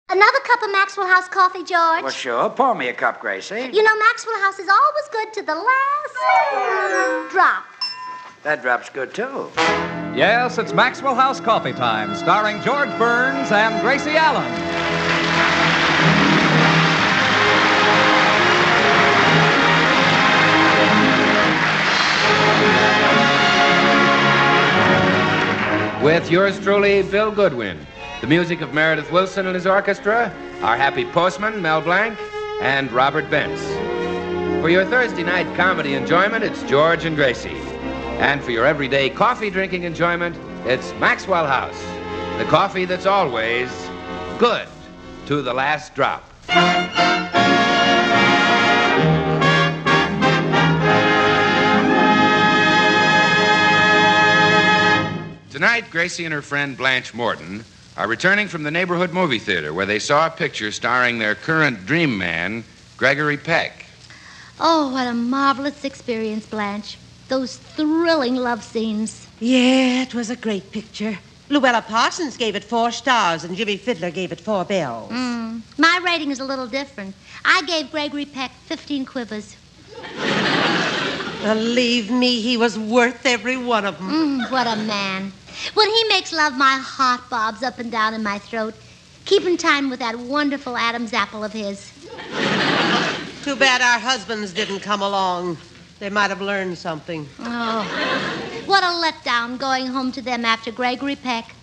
Another cup of Maxwell House coffee, George? Well, sure. Pour me a cup, Gracie. You know, Maxwell House is always good to the last drop. That drop's good, too. Yes, it's Maxwell House Coffee Time, starring George Burns and Gracie Allen. With yours truly, Bill Goodwin. The music of Meredith Willson and his orchestra, our happy postman, Mel Blanc, and Robert Bentz. For your Thursday night comedy enjoyment, it's George and Gracie. And for your everyday coffee drinking enjoyment, it's Maxwell House, the coffee that's always good to the last drop. Tonight, Gracie and her friend Blanche Morton are returning from the neighborhood movie theater where they saw a picture starring their current dream man, Gregory Peck. Oh, what a marvelous experience, Blanche. Those thrilling love scenes. Yeah, it was a great picture. Luella Parsons gave it 4 stars and Jimmy Fiddler gave it 4 bells. My rating is a little different. I gave Gregory Peck 15 quivers. Believe me, he was worth every one of them. What a man. When he makes love, my heart bobs up and down in my throat. Keep in time with that wonderful Adam's apple of his. Too bad our husbands didn't come along. They might have learned something. Oh, what a letdown going home to them after Gregory Peck.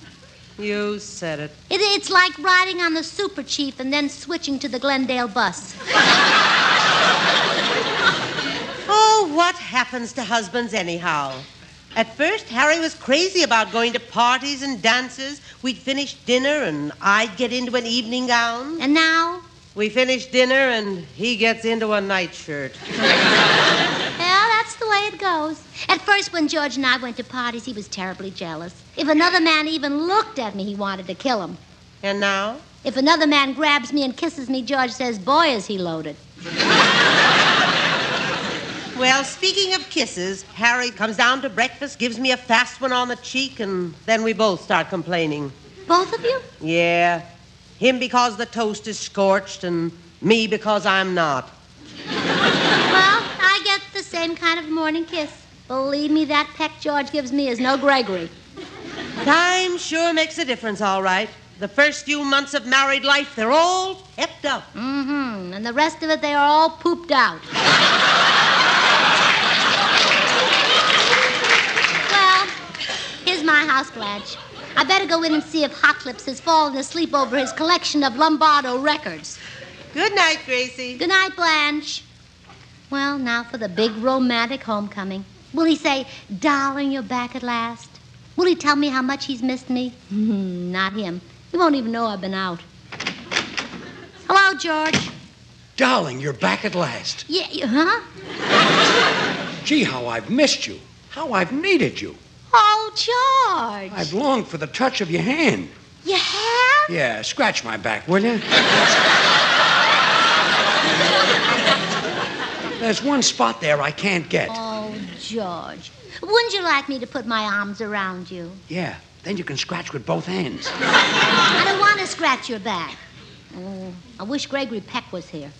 You said it. It's like riding on the Super Chief and then switching to the Glendale bus. Oh, what happens to husbands anyhow? At first, Harry was crazy about going to parties and dances. We'd finish dinner and I'd get into an evening gown. And now? We finish dinner and he gets into a nightshirt. Well, that's the way it goes. At first, when George and I went to parties, he was terribly jealous. If another man even looked at me, he wanted to kill him. And now? If another man grabs me and kisses me, George says, boy, is he loaded. Well, speaking of kisses, Harry comes down to breakfast, gives me a fast one on the cheek, and then we both start complaining. Both of you? Yeah. Him because the toast is scorched, and me because I'm not. Well, I get the same kind of morning kiss. Believe me, that peck George gives me is no Gregory. Time sure makes a difference, all right. The first few months of married life, they're all pepped up. And the rest of it, they are all pooped out. Well, here's my house, Blanche. I better go in and see if Hot Lips has fallen asleep over his collection of Lombardo records. Good night, Gracie. Good night, Blanche. Well, now for the big romantic homecoming. Will he say, darling, you're back at last? Will he tell me how much he's missed me? Not him. He won't even know I've been out. Hello, George. Darling, you're back at last. Yeah, huh? Gee, how I've missed you. How I've needed you. Oh, George. I've longed for the touch of your hand. You have? Yeah, scratch my back, will you? There's one spot there I can't get. Oh, George. Wouldn't you like me to put my arms around you? Yeah, then you can scratch with both hands. I don't want to scratch your back. Oh, I wish Gregory Peck was here.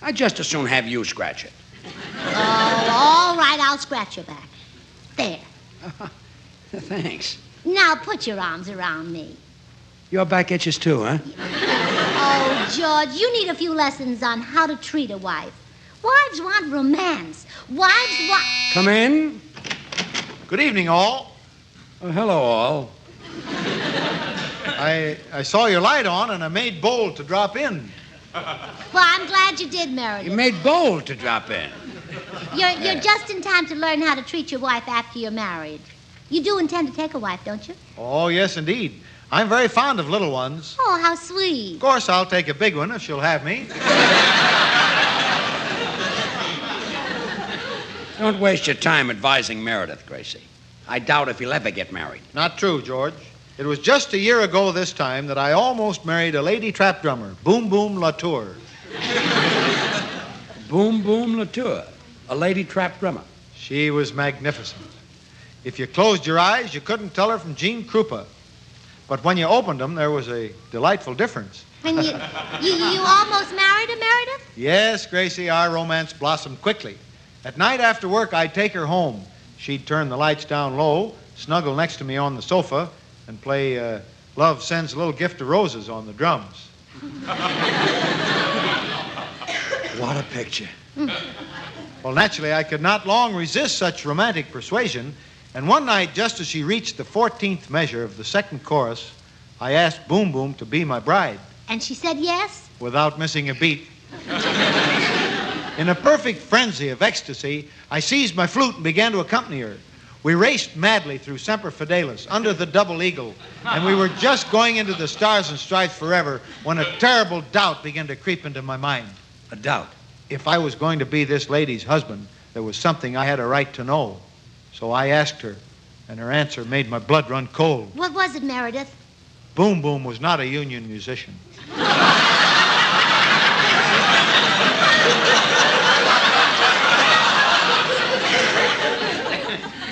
I'd just as soon have you scratch it. Oh, all right, I'll scratch your back. There. Thanks. Now put your arms around me. Your back itches too, huh? Oh, George, you need a few lessons on how to treat a wife. Wives want romance. Wives want... Come in. Good evening, all. Oh, hello, all. I saw your light on, and I made bold to drop in. Well, I'm glad you did, Meredith. You made bold to drop in. You're just in time to learn how to treat your wife after you're married. You do intend to take a wife, don't you? Oh, yes, indeed. I'm very fond of little ones. Oh, how sweet. Of course, I'll take a big one if she'll have me. Don't waste your time advising Meredith, Gracie. I doubt if he'll ever get married. Not true, George. It was just a year ago this time that I almost married a lady trap drummer, Boom Boom Latour. Boom Boom Latour, a lady trap drummer. She was magnificent. If you closed your eyes, you couldn't tell her from Gene Krupa. But when you opened them, there was a delightful difference. And you almost married her, Meredith? Yes, Gracie, our romance blossomed quickly. At night after work, I'd take her home. She'd turn the lights down low, snuggle next to me on the sofa, and play Love Sends a Little Gift of Roses on the drums. What a picture. Well, naturally, I could not long resist such romantic persuasion, and one night, just as she reached the 14th measure of the second chorus, I asked Boom Boom to be my bride. And she said yes? Without missing a beat. In a perfect frenzy of ecstasy, I seized my flute and began to accompany her. We raced madly through Semper Fidelis, under the double eagle, and we were just going into the stars and stripes forever when a terrible doubt began to creep into my mind. A doubt. If I was going to be this lady's husband, there was something I had a right to know. So I asked her, and her answer made my blood run cold. What was it, Meredith? Boom Boom was not a union musician.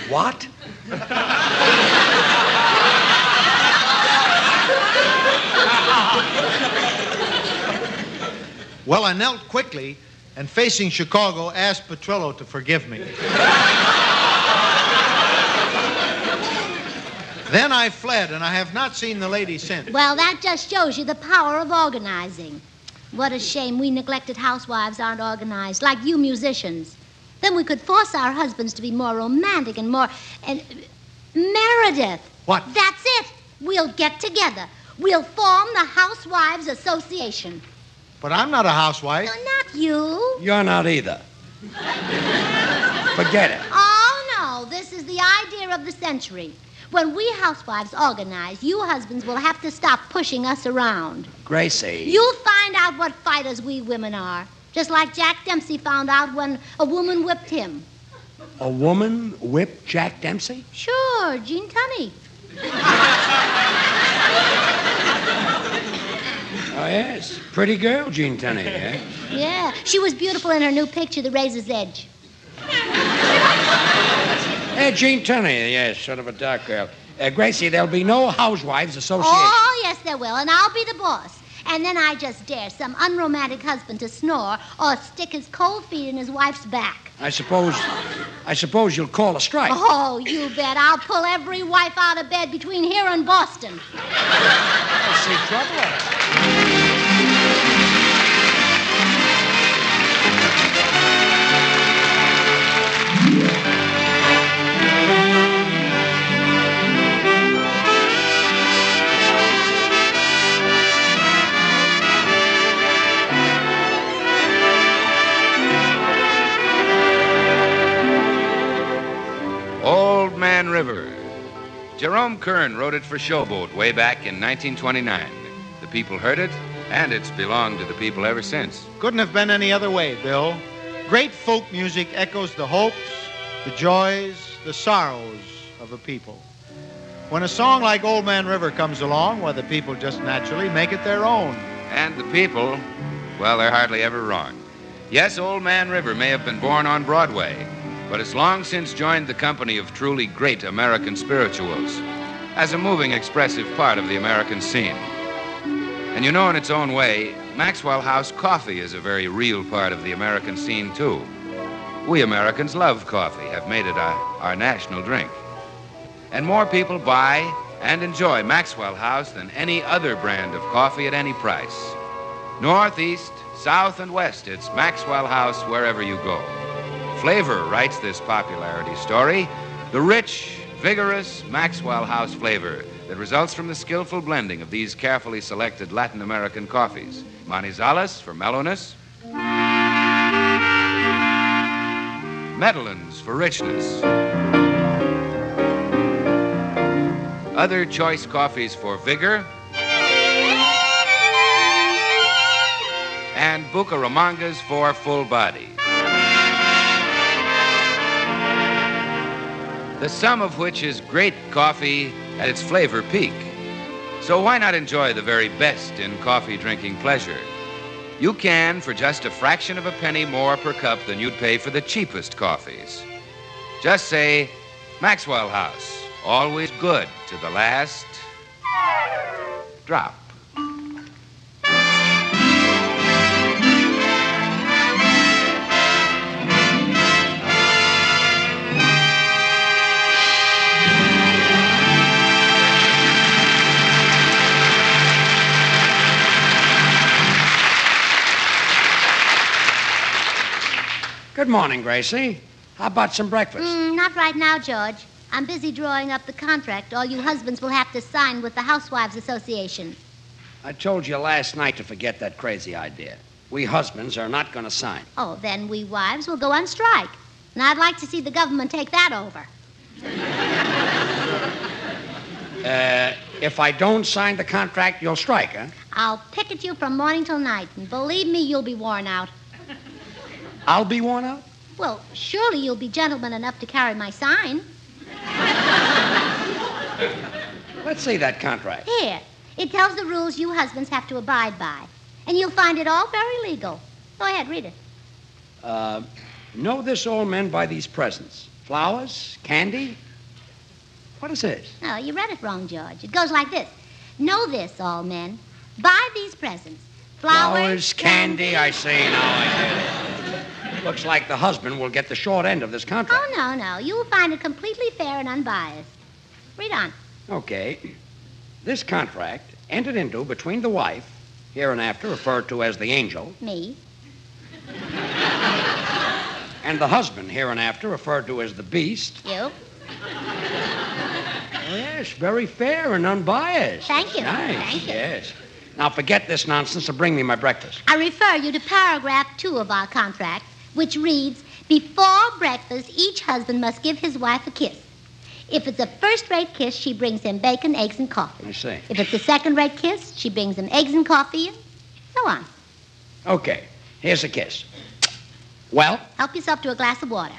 What? Well, I knelt quickly and, facing Chicago, asked Petrillo to forgive me. Then I fled, and I have not seen the lady since. Well, that just shows you the power of organizing. What a shame we neglected housewives aren't organized, like you musicians. Then we could force our husbands to be more romantic and more... And Meredith. What? That's it. We'll get together. We'll form the Housewives Association. But I'm not a housewife. No, not you. You're not either. Forget it. Oh, no. This is the idea of the century. When we housewives organize, you husbands will have to stop pushing us around. Gracie. You'll find out what fighters we women are. Just like Jack Dempsey found out when a woman whipped him. A woman whipped Jack Dempsey? Sure, Jean Tunney. Oh, yes. Pretty girl, Jean Tunney, eh? Yeah, she was beautiful in her new picture, The Razor's Edge. Hey, Jean Tunney, yes, sort of a dark girl. Gracie, there'll be no Housewives Association. Oh, yes, there will, and I'll be the boss. And then I just dare some unromantic husband to snore or stick his cold feet in his wife's back. I suppose you'll call a strike. Oh, you bet. I'll pull every wife out of bed between here and Boston. I see trouble. Old Man River. Jerome Kern wrote it for Showboat way back in 1929. The people heard it, and it's belonged to the people ever since. Couldn't have been any other way, Bill. Great folk music echoes the hopes, the joys, the sorrows of a people. When a song like Old Man River comes along, well, the people just naturally make it their own. And the people, well, they're hardly ever wrong. Yes, Old Man River may have been born on Broadway, but it's long since joined the company of truly great American spirituals as a moving, expressive part of the American scene. And you know, in its own way, Maxwell House coffee is a very real part of the American scene, too. We Americans love coffee, have made it our national drink. And more people buy and enjoy Maxwell House than any other brand of coffee at any price. North, east, south, and west, it's Maxwell House wherever you go. Flavor writes this popularity story, the rich, vigorous Maxwell House flavor that results from the skillful blending of these carefully selected Latin American coffees. Manizales for mellowness, Medellins for richness, other choice coffees for vigor, and Bucaramangas for full body. The sum of which is great coffee at its flavor peak. So why not enjoy the very best in coffee drinking pleasure? You can for just a fraction of a penny more per cup than you'd pay for the cheapest coffees. Just say, Maxwell House, always good to the last drop. Good morning, Gracie. How about some breakfast? Not right now, George. I'm busy drawing up the contract all you husbands will have to sign with the Housewives Association. I told you last night to forget that crazy idea. We husbands are not going to sign. Oh, then we wives will go on strike. And I'd like to see the government take that over. If I don't sign the contract, you'll strike, huh? I'll picket you from morning till night, and believe me, you'll be worn out. I'll be worn out? Well, surely you'll be gentleman enough to carry my sign. Let's see that contract. Here. It tells the rules you husbands have to abide by. And you'll find it all very legal. Go ahead, read it. Know this, all men, by these presents. Flowers, candy. What is this? No, you read it wrong, George. It goes like this. Know this, all men. Buy these presents. Flowers, candy. I see. Now I get it. Looks like the husband will get the short end of this contract. Oh, no. You'll find it completely fair and unbiased. Read on. Okay. This contract entered into between the wife, hereinafter referred to as the angel, Me. and the husband, hereinafter referred to as the beast. You. Yes, very fair and unbiased. Thank you. Nice. Thank you. Yes. Now forget this nonsense and bring me my breakfast. I refer you to paragraph 2 of our contract, which reads, before breakfast, each husband must give his wife a kiss. If it's a first-rate kiss, she brings him bacon, eggs, and coffee. I see. If it's a second-rate kiss, she brings him eggs and coffee, and so on. Okay, here's a kiss. Well? Help yourself to a glass of water.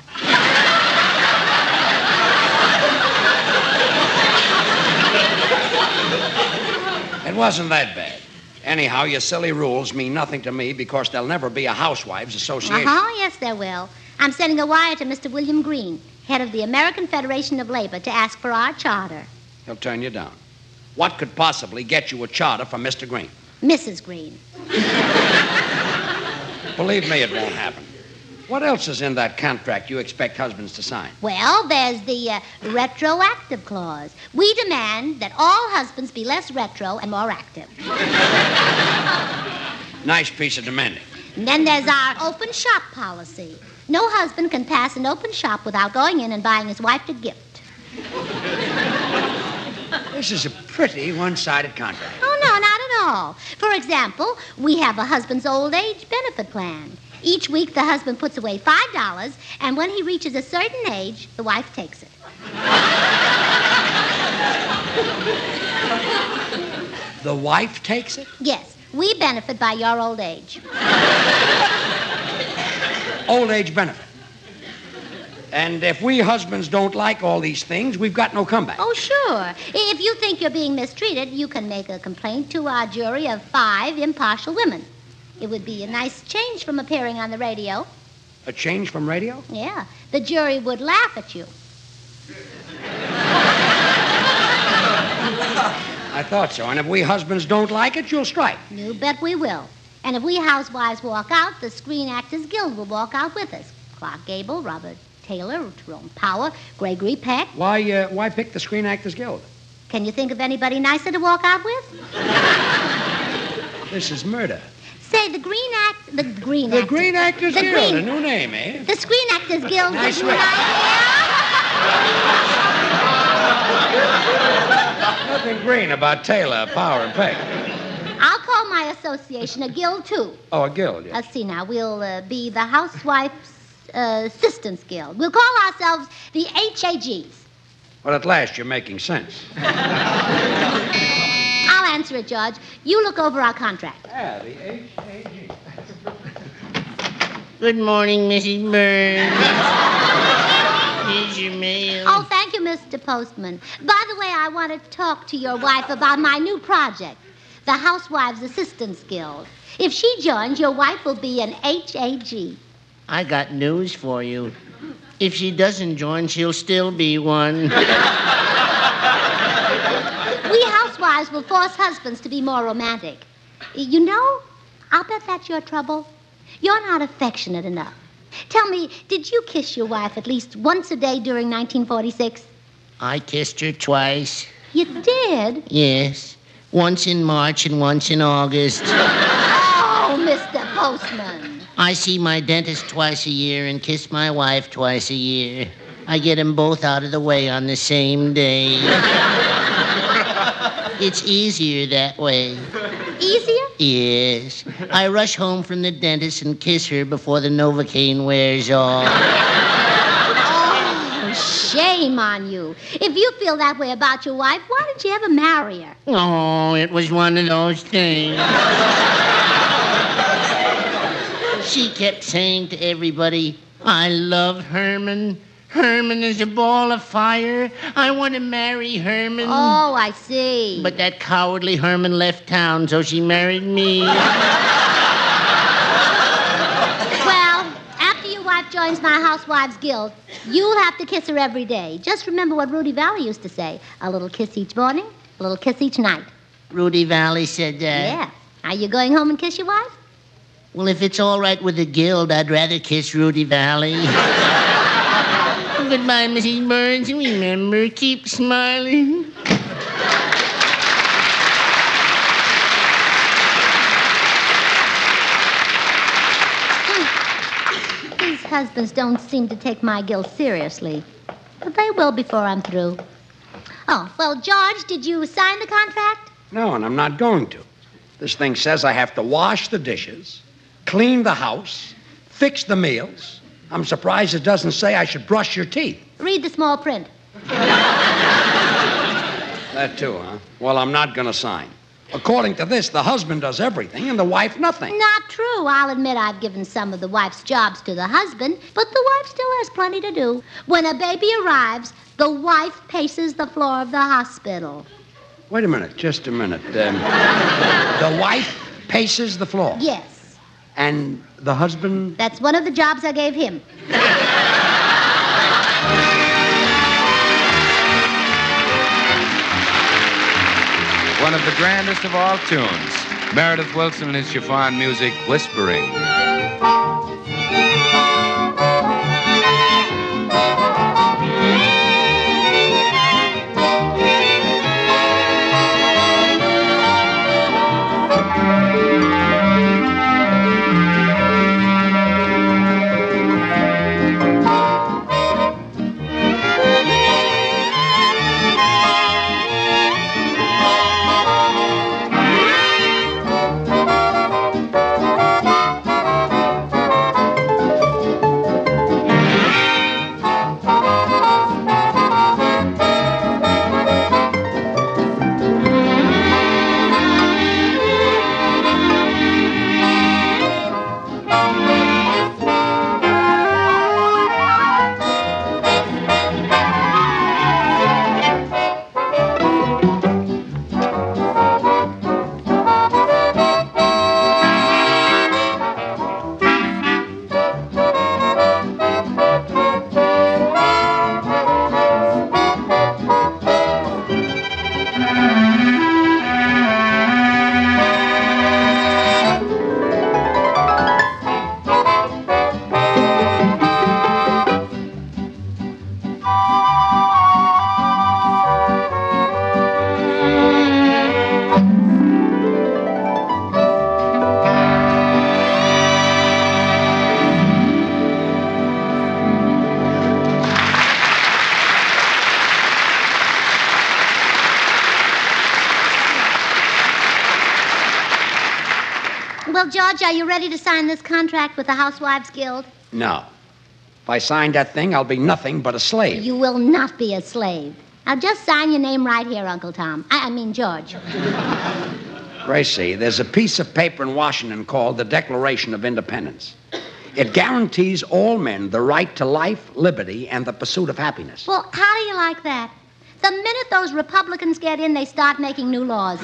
It wasn't that bad. Anyhow, your silly rules mean nothing to me because there'll never be a Housewives Association. Yes, there will. I'm sending a wire to Mr. William Green, head of the American Federation of Labor, to ask for our charter. He'll turn you down. What could possibly get you a charter from Mr. Green? Mrs. Green. Believe me, it won't happen. What else is in that contract you expect husbands to sign? Well, there's the retroactive clause. We demand that all husbands be less retro and more active. Nice piece of demanding. And then there's our open shop policy. No husband can pass an open shop without going in and buying his wife a gift. This is a pretty one-sided contract. Oh, no, not at all. For example, we have a husband's old age benefit plan. Each week, the husband puts away $5, and when he reaches a certain age, the wife takes it. The wife takes it? Yes, we benefit by your old age. Old age benefit. And if we husbands don't like all these things, we've got no comeback. Oh, sure. If you think you're being mistreated, you can make a complaint to our jury of 5 impartial women. It would be a nice change from appearing on the radio. A change from radio? Yeah. The jury would laugh at you. I thought so. And if we husbands don't like it, you'll strike. You bet we will. And if we housewives walk out, the Screen Actors Guild will walk out with us. Clark Gable, Robert Taylor, Jerome Power, Gregory Peck. Why pick the Screen Actors Guild? Can you think of anybody nicer to walk out with? This is murder. Say, the Green Actors Guild, a new name, eh? The Screen Actors Guild. Nice would way. you like Nothing green about Taylor, Power, and Peck. I'll call my association a guild, too. Oh, a guild, yeah. Let's see now. We'll be the Housewife's Assistants Guild. We'll call ourselves the HAGs. Well, at last you're making sense. I'll answer it, George. You look over our contract. Yeah, the HAG. Good morning, Mrs. Burns. Here's your mail. Oh, thank you, Mr. Postman. By the way, I want to talk to your wife about my new project, the Housewives Assistants Guild. If she joins, your wife will be an HAG. I got news for you. If she doesn't join, she'll still be one. We housewives will force husbands to be more romantic. You know, I'll bet that's your trouble. You're not affectionate enough. Tell me, did you kiss your wife at least once a day during 1946? I kissed her twice. You did? Yes. Once in March and once in August. Oh, Mr. Postman. I see my dentist twice a year and kiss my wife twice a year. I get them both out of the way on the same day. It's easier that way. Easier? Yes. I rush home from the dentist and kiss her before the Novocaine wears off. Oh, shame on you. If you feel that way about your wife, why didn't you ever marry her? Oh, it was one of those things. She kept saying to everybody, I love Herman. Herman is a ball of fire. I want to marry Herman. Oh, I see. But that cowardly Herman left town, so she married me. Well, after your wife joins my Housewives Guild, you'll have to kiss her every day. Just remember what Rudy Valley used to say. A little kiss each morning, a little kiss each night. Rudy Valley said that? Yeah. Are you going home and kiss your wife? Well, if it's all right with the Guild, I'd rather kiss Rudy Valley. Goodbye, Mrs. Burns. Remember, keep smiling. These husbands don't seem to take my guilt seriously. But they will before I'm through. Oh, well, George, did you sign the contract? No, and I'm not going to. This thing says I have to wash the dishes, clean the house, fix the meals. I'm surprised it doesn't say I should brush your teeth. Read the small print. That too, huh? Well, I'm not going to sign. According to this, the husband does everything and the wife nothing. Not true. I'll admit I've given some of the wife's jobs to the husband, but the wife still has plenty to do. When a baby arrives, the wife paces the floor of the hospital. Wait a minute, just a minute. The wife paces the floor? Yes. And the husband? That's one of the jobs I gave him. One of the grandest of all tunes, Meredith Willson and his chiffon music, Whispering. Well, George, are you ready to sign this contract with the Housewives Guild? No. If I sign that thing, I'll be nothing but a slave. You will not be a slave. Now, just sign your name right here, Uncle Tom. I mean, George. Gracie, there's a piece of paper in Washington called the Declaration of Independence. It guarantees all men the right to life, liberty, and the pursuit of happiness. Well, how do you like that? The minute those Republicans get in, they start making new laws.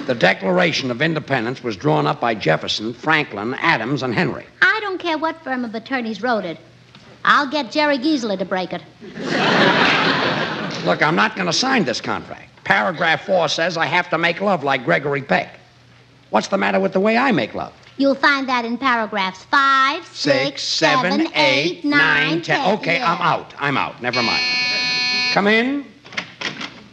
The Declaration of Independence was drawn up by Jefferson, Franklin, Adams, and Henry. I don't care what firm of attorneys wrote it. I'll get Jerry Giesler to break it. Look, I'm not going to sign this contract. Paragraph 4 says I have to make love like Gregory Peck. What's the matter with the way I make love? You'll find that in paragraphs 5, 6, 7, 8, 9, 10. Okay, Yeah. I'm out. Never mind. Come in.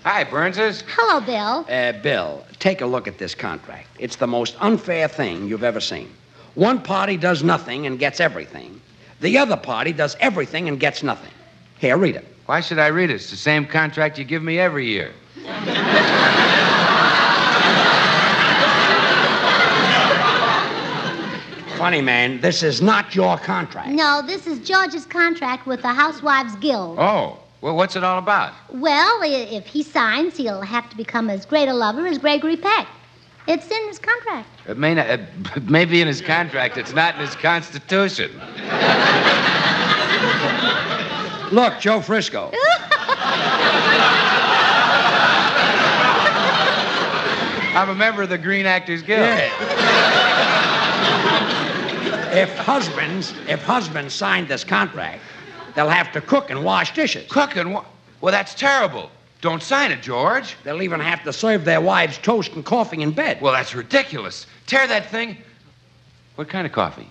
Hi, Burnses. Hello, Bill. Bill, take a look at this contract. It's the most unfair thing you've ever seen. One party does nothing and gets everything. The other party does everything and gets nothing. Here, read it. Why should I read it? It's the same contract you give me every year. Funny, man, this is not your contract. No, this is George's contract with the Housewives Guild. Oh, well, what's it all about? Well, if he signs, he'll have to become as great a lover as Gregory Peck. It's in his contract. It may be in his contract. It's not in his constitution. Look, Joe Frisco. I'm a member of the Green Actors Guild. Yeah. If husbands sign this contract, they'll have to cook and wash dishes. Cook and well, that's terrible. Don't sign it, George. They'll even have to serve their wives toast and coffee in bed. Well, that's ridiculous. Tear that thing. What kind of coffee?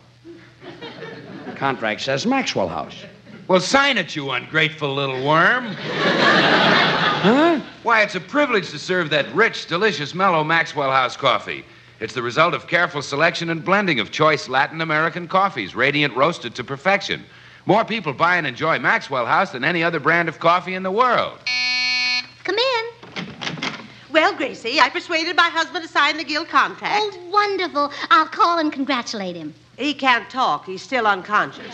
The contract says Maxwell House. Well, sign it, you ungrateful little worm. Huh? Why, it's a privilege to serve that rich, delicious, mellow Maxwell House coffee. It's the result of careful selection and blending of choice Latin American coffees, radiant roasted to perfection. More people buy and enjoy Maxwell House than any other brand of coffee in the world. Come in. Well, Gracie, I persuaded my husband to sign the guild contract. Oh, wonderful. I'll call and congratulate him. He can't talk. He's still unconscious.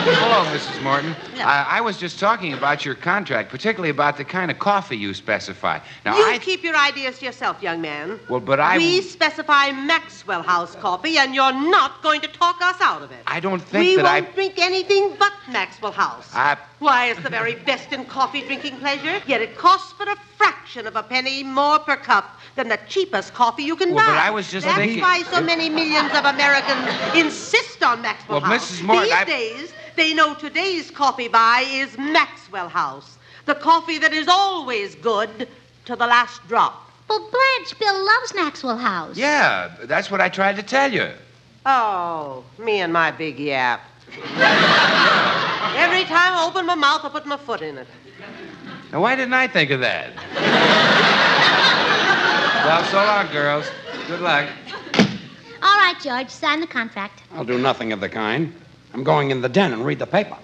Hello, Mrs. Morton. Hello. I was just talking about your contract, particularly about the kind of coffee you specify. Now, You keep your ideas to yourself, young man. Well, but I... We specify Maxwell House coffee, and you're not going to talk us out of it. I don't think we that won't drink anything but Maxwell House. I... Why, it's the very best in coffee drinking pleasure, yet it costs but a fraction of a penny more per cup than the cheapest coffee you can buy. Well, but I was just That's thinking... why so many millions of Americans insist on Maxwell Well, House. Mrs. Morton, These days, they know today's coffee buy is Maxwell House. The coffee that is always good to the last drop. Well, Blanche, Bill loves Maxwell House. Yeah, that's what I tried to tell you. Oh, me and my big yap. Every time I open my mouth, I put my foot in it. Now, why didn't I think of that? Well, so long, girls. Good luck. All right, George, sign the contract. I'll do nothing of the kind. I'm going in the den and read the paper.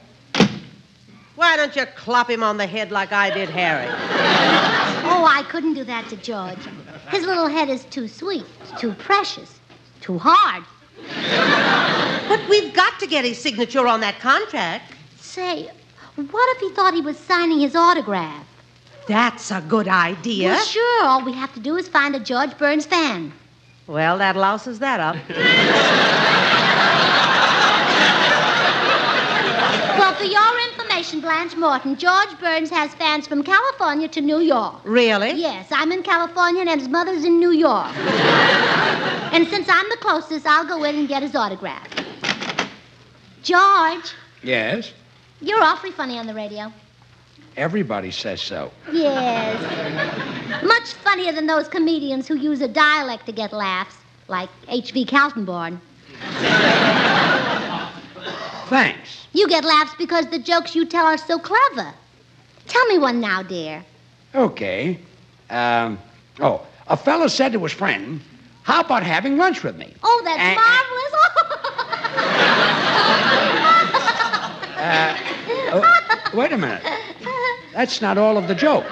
Why don't you clop him on the head like I did Harry? Oh, I couldn't do that to George. His little head is too sweet, too precious, too hard. But we've got to get his signature on that contract. Say, what if he thought he was signing his autograph? That's a good idea. Well, sure. All we have to do is find a George Burns fan. Well, that louses that up. Well, for your information, Blanche Morton, George Burns has fans from California to New York. Really? Yes, I'm in California and his mother's in New York. And since I'm the closest, I'll go in and get his autograph. George, Yes? you're awfully funny on the radio. Everybody says so. Yes. Much funnier than those comedians who use a dialect to get laughs, like H.V. Kaltenborn. Thanks. You get laughs because the jokes you tell are so clever. Tell me one now, dear. Okay. A fella said to his friend, how about having lunch with me? Oh, that's marvelous. Wait a minute. That's not all of the joke.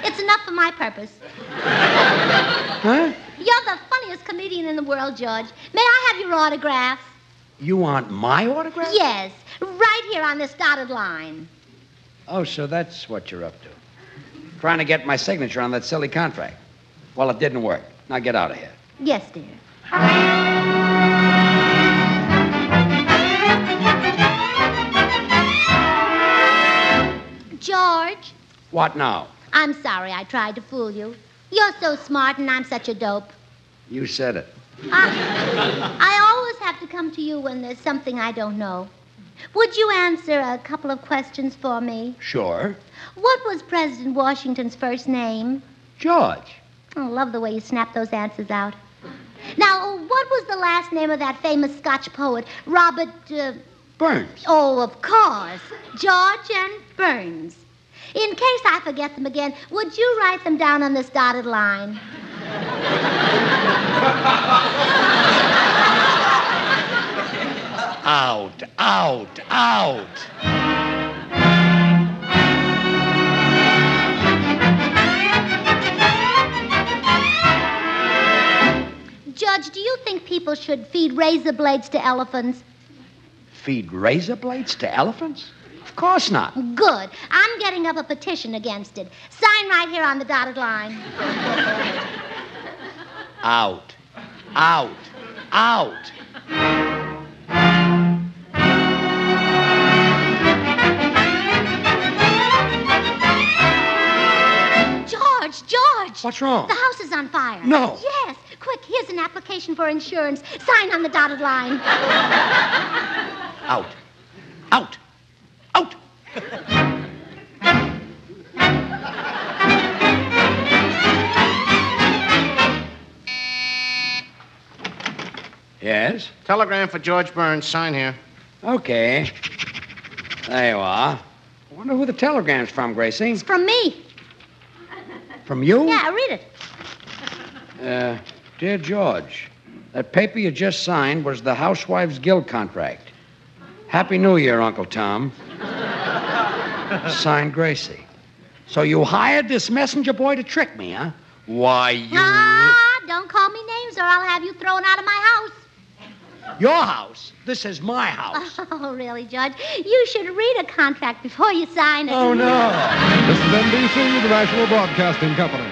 It's enough for my purpose. Huh? You're the funniest comedian in the world, George. May I have your autograph? You want my autograph? Yes, right here on this dotted line. Oh, so that's what you're up to. Trying to get my signature on that silly contract. Well, it didn't work. Now get out of here. Yes, dear. George, What now? I'm sorry I tried to fool you. You're so smart and I'm such a dope. You said it. I always have to come to you when there's something I don't know. Would you answer a couple of questions for me? Sure. What was President Washington's first name? George. I love the way you snap those answers out. Now, what was the last name of that famous Scotch poet, Robert... Burns. Oh, of course. George and Burns. In case I forget them again, would you write them down on this dotted line? Out, out, out. Judge, do you think people should feed razor blades to elephants? Feed razor blades to elephants? Of course not. Good. I'm getting up a petition against it. Sign right here on the dotted line. Out, out, out. George! What's wrong? The house is on fire. No. Yes. Quick, here's an application for insurance. Sign on the dotted line. Out. Out. Out. Yes? Telegram for George Burns. Sign here. Okay. There you are. I wonder who the telegram's from, Gracie. It's from me. From you? Yeah, read it. Dear George, that paper you just signed was the Housewife's Guild contract. Happy New Year, Uncle Tom. Signed, Gracie. So you hired this messenger boy to trick me, huh? Why, you... Don't call me names or I'll have you thrown out of my house. Your house? This is my house. Oh, really, Judge? You should read a contract before you sign it. Oh, no. This is NBC, the National Broadcasting Company.